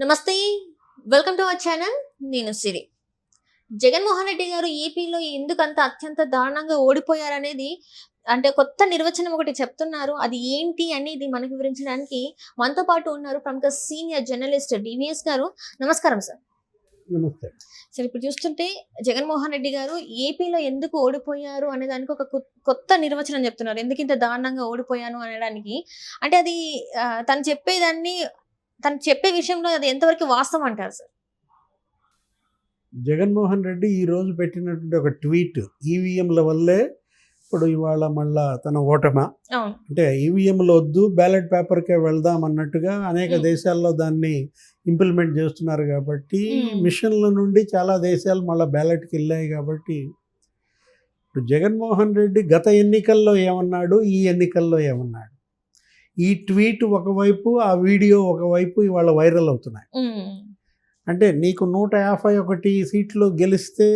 నమస్తే. Welcome to our channel. నేను సిరి. జగన్మోహన్ రెడ్డి గారు ఏపీలో ఎందుకంత అత్యంత దారుణంగా ఓడిపోయారనేది అంటే కొత్త నిర్వచనం ఒకటి చెప్తున్నారు. అది ఏంటి అనేది మనకు వివరించడానికి మనతో పాటు ఉన్నారు ప్రముఖ సీనియర్ జర్నలిస్ట్ డివిఎస్ గారు. నమస్కారం సార్. నమస్తే. సరే, ఇప్పుడు చూస్తుంటే జగన్మోహన్ రెడ్డి గారు ఏపీలో ఎందుకు ఓడిపోయారు అనే దానికి ఒక కొత్త నిర్వచనం చెప్తున్నారు. ఎందుకు ఇంత దారుణంగా ఓడిపోయాను అనడానికి. అంటే అది తను చెప్పే విషయంలో అది ఎంతవరకు వాస్తవం అంటారు సార్? జగన్మోహన్ రెడ్డి ఈరోజు పెట్టినటువంటి ఒక ట్వీట్ ఈవీఎంల వల్లే ఇప్పుడు ఇవాళ మళ్ళా తన ఓటమ అవును. అంటే ఈవీఎంలు వద్దు, బ్యాలెట్ పేపర్కే వెళ్దాం అన్నట్టుగా అనేక దేశాల్లో దాన్ని ఇంప్లిమెంట్ చేస్తున్నారు కాబట్టి మిషన్ల నుండి చాలా దేశాలు మళ్ళీ బ్యాలెట్కి వెళ్ళాయి కాబట్టి ఇప్పుడు జగన్మోహన్ రెడ్డి గత ఎన్నికల్లో ఏమన్నాడు, ఈ ఎన్నికల్లో ఏమన్నాడు, ఈ ట్వీట్ ఒకవైపు, ఆ వీడియో ఒకవైపు ఇవాళ వైరల్ అవుతున్నాయి. అంటే నీకు 151 సీట్లు గెలిస్తే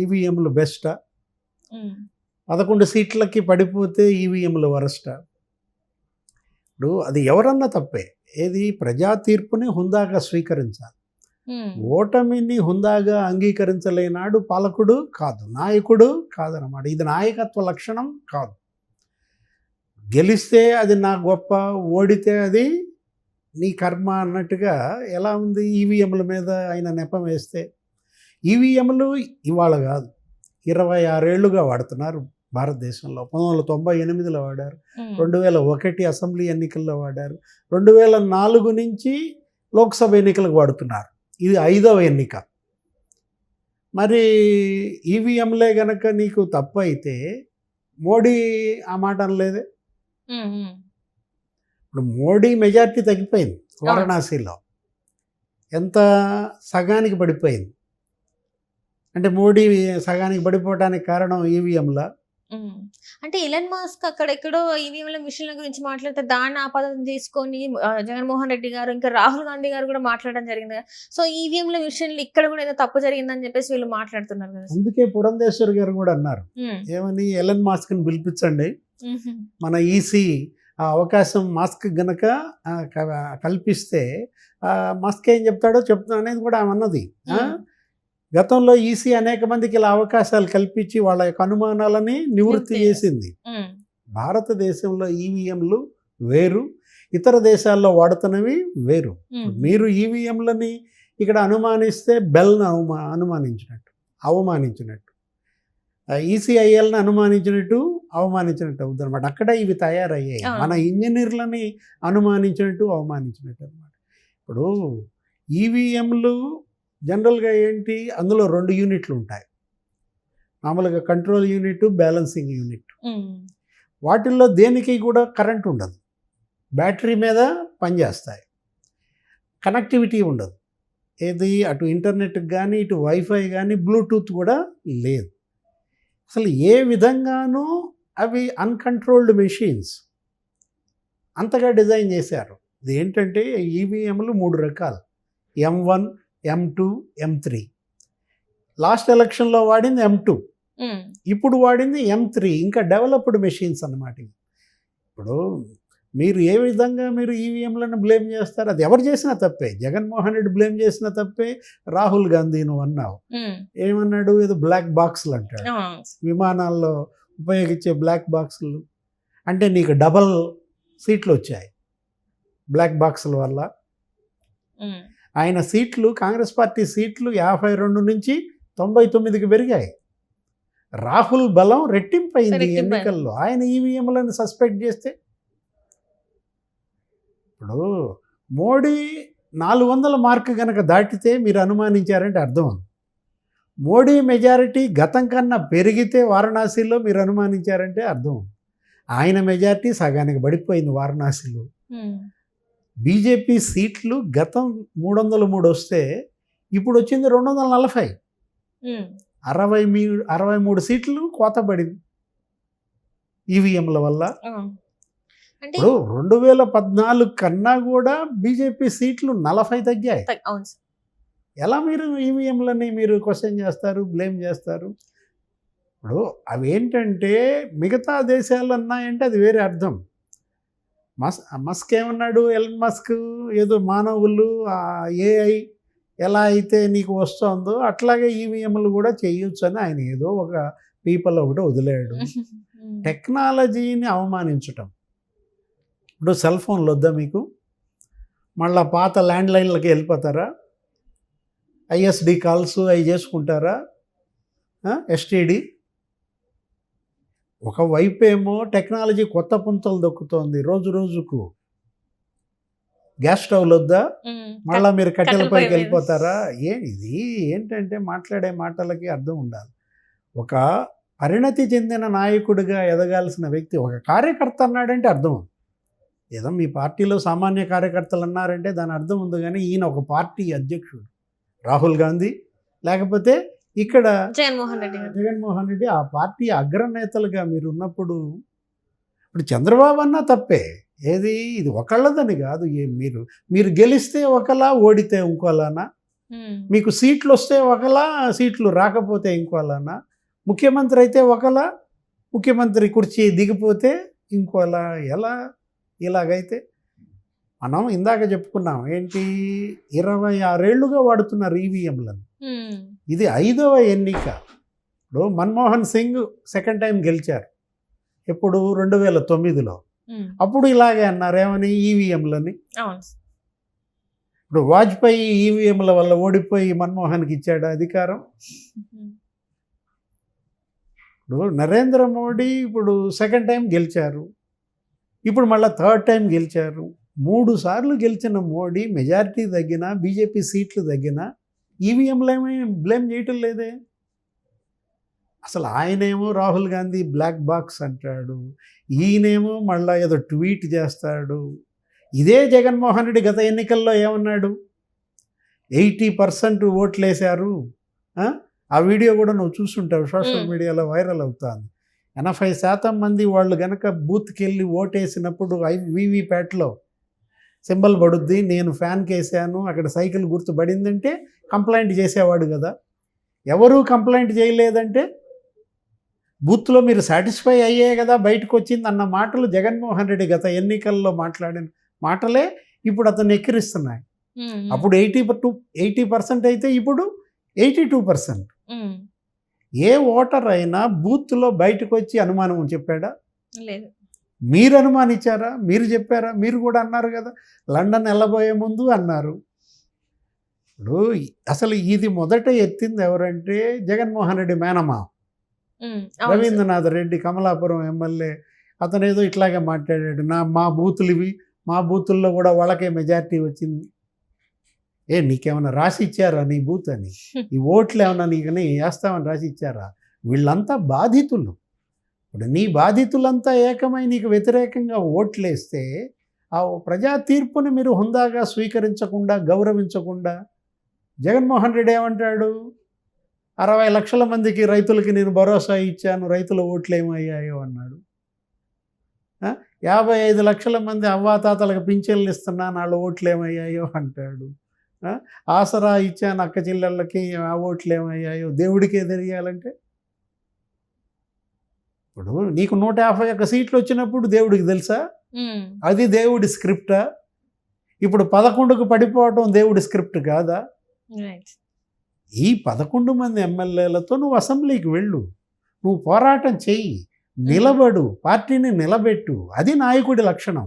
ఈవీఎంలు బెస్టా, 11 సీట్లకి పడిపోతే ఈవీఎంలు వరస్టా? ఇప్పుడు అది ఎవరన్నా తప్పే. ఏది ప్రజా తీర్పుని హుందాగా స్వీకరించాలి. ఓటమిని హుందాగా అంగీకరించలేనాడు పాలకుడు కాదు, నాయకుడు కాదనమాట. ఇది నాయకత్వ లక్షణం కాదు. గెలిస్తే అది నా గొప్ప, ఓడితే అది నీ కర్మ అన్నట్టుగా ఎలా ఉంది ఈవీఎంల మీద ఆయన నెపం వేస్తే. ఈవీఎంలు ఇవాళ కాదు, 26 ఏళ్లుగా వాడుతున్నారు భారతదేశంలో. 1998లో వాడారు, 2001 అసెంబ్లీ ఎన్నికల్లో వాడారు, 2004 నుంచి లోక్సభ ఎన్నికలకు వాడుతున్నారు. ఇది 5వ ఎన్నిక. మరి ఈవీఎంలే గనక నీకు తప్పు అయితే మోడీ ఆ మాట అనలేదే. ఇప్పుడు మోడీ మెజార్టీ తగ్గిపోయింది వారణాసిలో. ఎంత సగానికి పడిపోయింది. అంటే మోడీ సగానికి పడిపోవడానికి కారణం ఈవీఎంల. అంటే ఎలన్ మాస్క్ అక్కడెక్కడో ఈవీఎంల మిషన్ల గురించి మాట్లాడితే దాన్ని ఆపాదన తీసుకొని జగన్మోహన్ రెడ్డి గారు ఇంకా రాహుల్ గాంధీ గారు కూడా మాట్లాడడం జరిగింది. సో ఈవీఎంల మిషన్లు ఇక్కడ కూడా ఏదో తప్పు జరిగిందని చెప్పేసి వీళ్ళు మాట్లాడుతున్నారు కదా. అందుకే పురంధేశ్వర్ గారు కూడా అన్నారు, ఏమని, ఎలన్ మాస్క్ని పిలిపించండి, మన ఈసీ ఆ అవకాశం మాస్క్ గనక కల్పిస్తే మాస్క్ ఏం చెప్తాడో చెప్తా అనేది కూడా ఆమె అన్నది. గతంలో ఈసీ అనేక మందికి ఇలా అవకాశాలు కల్పించి వాళ్ళ యొక్క అనుమానాలని నివృత్తి చేసింది. భారతదేశంలో ఈవీఎంలు వేరు, ఇతర దేశాల్లో వాడుతున్నవి వేరు. మీరు ఈవీఎంలని ఇక్కడ అనుమానిస్తే బెల్ను అనుమానించినట్టు, అవమానించినట్టు, ఈసీఐఎల్ని అవమానించినట్టు అవుతుంది అనమాట. అక్కడ ఇవి తయారయ్యాయి. మన ఇంజనీర్లని అనుమానించినట్టు, అవమానించినట్టు అనమాట. ఇప్పుడు ఈవీఎంలు జనరల్గా ఏంటి, అందులో 2 యూనిట్లు ఉంటాయి మామూలుగా, కంట్రోల్ యూనిట్, బ్యాలెన్సింగ్ యూనిట్. వాటిల్లో దేనికి కూడా కరెంట్ ఉండదు, బ్యాటరీ మీద పనిచేస్తాయి, కనెక్టివిటీ ఉండదు. ఏది అటు ఇంటర్నెట్కి కానీ, ఇటు వైఫై కానీ, బ్లూటూత్ కూడా లేదు. అసలు ఏ విధంగానూ అవి అన్కంట్రోల్డ్ మెషిన్స్ అంతగా డిజైన్ చేశారు. ఇది ఏంటంటే ఈవీఎంలు 3 రకాలు, M1, M2, M3. లాస్ట్ ఎలక్షన్లో వాడింది M2, ఇప్పుడు వాడింది M3. ఇంకా డెవలప్డ్ మెషిన్స్ అన్నమాట. ఇప్పుడు మీరు ఏ విధంగా మీరు ఈవీఎంలను బ్లేమ్ చేస్తారు? అది ఎవరు చేసినా తప్పే. జగన్మోహన్ రెడ్డి బ్లేమ్ చేసిన తప్పే. రాహుల్ గాంధీ నువ్వు అన్నావు, ఏమన్నాడు, ఏదో బ్లాక్ బాక్సులు అంటాడు, విమానాల్లో ఉపయోగించే బ్లాక్ బాక్సులు. అంటే నీకు డబల్ సీట్లు వచ్చాయి బ్లాక్ బాక్సుల వల్ల. ఆయన సీట్లు, కాంగ్రెస్ పార్టీ సీట్లు 52 నుంచి 99కి పెరిగాయి. రాహుల్ బలం రెట్టింపైంది ఎన్నికల్లో. ఆయన ఈవీఎంలను సస్పెక్ట్ చేస్తే ఇప్పుడు మోడీ 400 మార్కు కనుక దాటితే మీరు అనుమానించారంటే అర్థం. మోడీ మెజారిటీ గతం కన్నా పెరిగితే వారణాసిలో మీరు అనుమానించారంటే అర్థం. ఆయన మెజారిటీ సగానికి పడిపోయింది వారణాసిలో. బీజేపీ సీట్లు గతం 303 వస్తే ఇప్పుడు వచ్చింది 240. 63 సీట్లు కోత పడింది ఈవీఎంల వల్ల. ఇప్పుడు 2014 కన్నా కూడా బీజేపీ సీట్లు 40 తగ్గాయి. ఎలా మీరు ఈవీఎంలని మీరు క్వశ్చన్ చేస్తారు, బ్లేమ్ చేస్తారు? ఇప్పుడు అవి ఏంటంటే మిగతా దేశాలు అన్నాయంటే అది వేరే అర్థం. మస్క్ ఏమన్నాడు, ఎలన్ మస్క్ ఏదో మానవులు ఏఐ ఎలా అయితే నీకు వస్తుందో అట్లాగే ఈవీఎంలు కూడా చేయొచ్చు అని ఆయన ఏదో ఒక పీపల్ ఒకటి వదిలేడు. టెక్నాలజీని అవమానించటం. ఇప్పుడు సెల్ ఫోన్లు వద్దా మీకు? మళ్ళీ పాత ల్యాండ్లైన్లకి వెళ్ళిపోతారా? ఐఎస్డి కాల్స్ అవి చేసుకుంటారా? ఎస్టీడీ. ఒకవైపు ఏమో టెక్నాలజీ కొత్త పుంతలు దొక్కుతోంది రోజు రోజుకు. గ్యాస్ స్టవ్లు వద్దా? మళ్ళీ మీరు కట్టెలపైకి వెళ్ళిపోతారా? ఇది ఏంటంటే మాట్లాడే మాటలకి అర్థం ఉండాలి. ఒక పరిణతి చెందిన నాయకుడిగా ఎదగాల్సిన వ్యక్తి ఒక కార్యకర్త అన్నాడంటే అర్థం. ఏదో మీ పార్టీలో సామాన్య కార్యకర్తలు అన్నారంటే దాని అర్థం ఉంది. కానీ ఈయన ఒక పార్టీ అధ్యక్షుడు, రాహుల్ గాంధీ, లేకపోతే ఇక్కడ జగన్మోహన్ రెడ్డి ఆ పార్టీ అగ్రనేతలుగా మీరు ఉన్నప్పుడు, ఇప్పుడు చంద్రబాబు అన్నా తప్పే. ఏది ఇది ఒకళ్ళదని కాదు. మీరు గెలిస్తే ఒకలా, ఓడితే ఇంకోలానా? మీకు సీట్లు వస్తే ఒకలా, సీట్లు రాకపోతే ఇంకోలానా? ముఖ్యమంత్రి అయితే ఒకలా, ముఖ్యమంత్రి కుర్చీ దిగిపోతే ఇంకోలా. ఎలా? ఇలాగైతే మనం ఇందాక చెప్పుకున్నాం ఏంటి, 26 ఏళ్లుగా వాడుతున్నారు ఈవీఎంలను. ఇది 5వ ఎన్నిక. ఇప్పుడు మన్మోహన్ సింగ్ సెకండ్ టైం గెలిచారు. ఎప్పుడు? 2009లో. అప్పుడు ఇలాగే అన్నారు, ఏమని? ఈవీఎంలని. ఇప్పుడు వాజ్పేయి ఈవీఎంల వల్ల ఓడిపోయి మన్మోహన్కి ఇచ్చాడు అధికారం. ఇప్పుడు నరేంద్ర మోడీ ఇప్పుడు సెకండ్ టైం గెలిచారు, ఇప్పుడు మళ్ళీ థర్డ్ టైం గెలిచారు. 3 సార్లు గెలిచిన మోడీ మెజారిటీ తగ్గినా, బీజేపీ సీట్లు తగ్గినా ఈవీఎంలేమీ బ్లేమ్ చేయటం లేదే. అసలు ఆయనేమో రాహుల్ గాంధీ బ్లాక్ బాక్స్ అంటాడు, ఈయనేమో మళ్ళీ ఏదో ట్వీట్ చేస్తాడు. ఇదే జగన్మోహన్ రెడ్డి గత ఎన్నికల్లో ఏమన్నాడు? 80% ఓట్లేశారు. ఆ వీడియో కూడా నువ్వు చూసుంటావు, సోషల్ మీడియాలో వైరల్ అవుతుంది. 80% మంది వాళ్ళు గనక బూత్కి వెళ్ళి ఓటేసినప్పుడు వీవీప్యాట్లో సింబల్ పడుద్ది, నేను ఫ్యాన్కి వేసాను, అక్కడ సైకిల్ గుర్తు పడిందంటే కంప్లైంట్ చేసేవాడు కదా. ఎవరూ కంప్లైంట్ చేయలేదంటే బూత్లో మీరు సాటిస్ఫై అయ్యే కదా బయటకు వచ్చింది అన్న మాటలు జగన్మోహన్ రెడ్డి గత ఎన్నికల్లో మాట్లాడిన మాటలే ఇప్పుడు అతను ఎక్కిరిస్తున్నాయి. అప్పుడు 80% అయితే ఇప్పుడు 82%. ఏ ఓటర్ అయినా బూత్లో బయటకు వచ్చి అనుమానం చెప్పాడా? లేదు. మీరు అనుమానించారా? మీరు చెప్పారా? మీరు కూడా అన్నారు కదా, లండన్ వెళ్ళబోయే ముందు అన్నారు. ఇప్పుడు అసలు ఇది మొదట ఎత్తింది ఎవరంటే జగన్మోహన్ రెడ్డి మేనమా రవీంద్రనాథ్ రెడ్డి, కమలాపురం ఎమ్మెల్యే. అతను ఏదో ఇట్లాగే మాట్లాడాడు, మా బూతులు ఇవి, మా బూతుల్లో కూడా వాళ్ళకే మెజారిటీ వచ్చింది. నీకేమైనా రాసి ఇచ్చారా నీ బూత్ అని? ఈ ఓట్లు ఏమన్నా నీకని వేస్తామని రాసి ఇచ్చారా? వీళ్ళంతా బాధితులు. ఇప్పుడు నీ బాధితులంతా ఏకమై నీకు వ్యతిరేకంగా ఓట్లేస్తే ఆ ప్రజా తీర్పుని మీరు హుందాగా స్వీకరించకుండా, గౌరవించకుండా జగన్మోహన్ రెడ్డి ఏమంటాడు? 60 లక్షల మందికి రైతులకి నేను భరోసా ఇచ్చాను, రైతుల ఓట్లు ఏమయ్యాయో అన్నాడు. 55 లక్షల మంది అవ్వాతాతలకు పింఛన్లు ఇస్తున్నాను, వాళ్ళ ఓట్లు ఏమయ్యాయో అంటాడు. ఆసరా ఇచ్చాను అక్క చెల్లెళ్ళకి, ఆ ఓట్లు ఏమయ్యాయో దేవుడికే తెలియాలంటే. ఇప్పుడు నీకు 151 సీట్లు వచ్చినప్పుడు దేవుడికి తెలుసా? అది దేవుడి స్క్రిప్టా? ఇప్పుడు 11కు పడిపోవటం దేవుడి స్క్రిప్ట్ కాదా? ఈ 11 మంది ఎమ్మెల్యేలతో నువ్వు అసెంబ్లీకి వెళ్ళు, నువ్వు పోరాటం చెయ్యి, నిలబడు, పార్టీని నిలబెట్టు. అది నాయకుడి లక్షణం.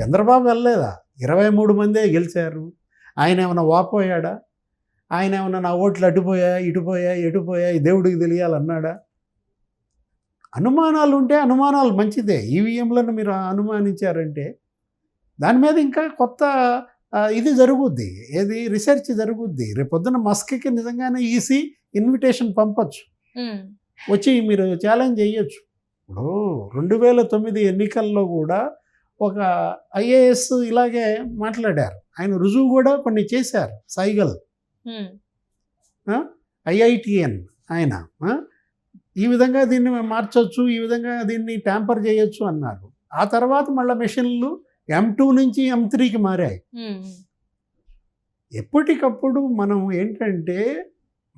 చంద్రబాబు వెళ్ళలేదా? 23 మందే గెలిచారు. ఆయన ఏమైనా వాపోయాడా? ఆయన ఏమైనా నా ఓట్లు ఎటుపోయాయి దేవుడికి తెలియాలన్నాడా? అనుమానాలు ఉంటే అనుమానాలు మంచిదే. ఈవీఎంలను మీరు అనుమానించారంటే దాని మీద ఇంకా కొత్త ఇది జరుగుద్ది, ఏది రీసెర్చ్ జరుగుద్ది. రేపొద్దున మస్క్కి నిజంగానే ఈసీ ఇన్విటేషన్ పంపచ్చు, వచ్చి మీరు ఛాలెంజ్ చేయొచ్చు. ఇప్పుడు 2009 ఎన్నికల్లో కూడా ఒక ఐఏఎస్ ఇలాగే మాట్లాడారు. ఆయన రుజువు కూడా కొన్ని చేశారు. సైగల్ ఐఐటిఎన్ ఆయన ఈ విధంగా దీన్ని మార్చవచ్చు, ఈ విధంగా దీన్ని ట్యాంపర్ చేయొచ్చు అన్నారు. ఆ తర్వాత మళ్ళీ మెషిన్లు M2 నుంచి M3కి మారాయి. ఎప్పటికప్పుడు మనం ఏంటంటే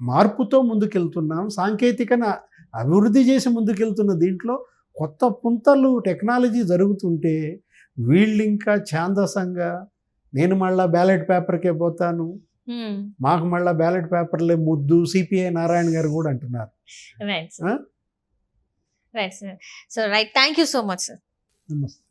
మార్పుతో ముందుకెళ్తున్నాం, సాంకేతికను అభివృద్ధి చేసి ముందుకెళ్తున్న దీంట్లో కొత్త పుంతలు టెక్నాలజీ జరుగుతుంటే వీళ్ళు ఇంకా ఛాందసంగా నేను మళ్ళా బ్యాలెట్ పేపర్కే పోతాను, మాకు మళ్ళా బ్యాలెట్ పేపర్లే ముద్దు, సిపిఐ నారాయణ గారు కూడా అంటున్నారు. రైట్ ఆ? Right sir. So right, thank you so much sir. నమస్తే.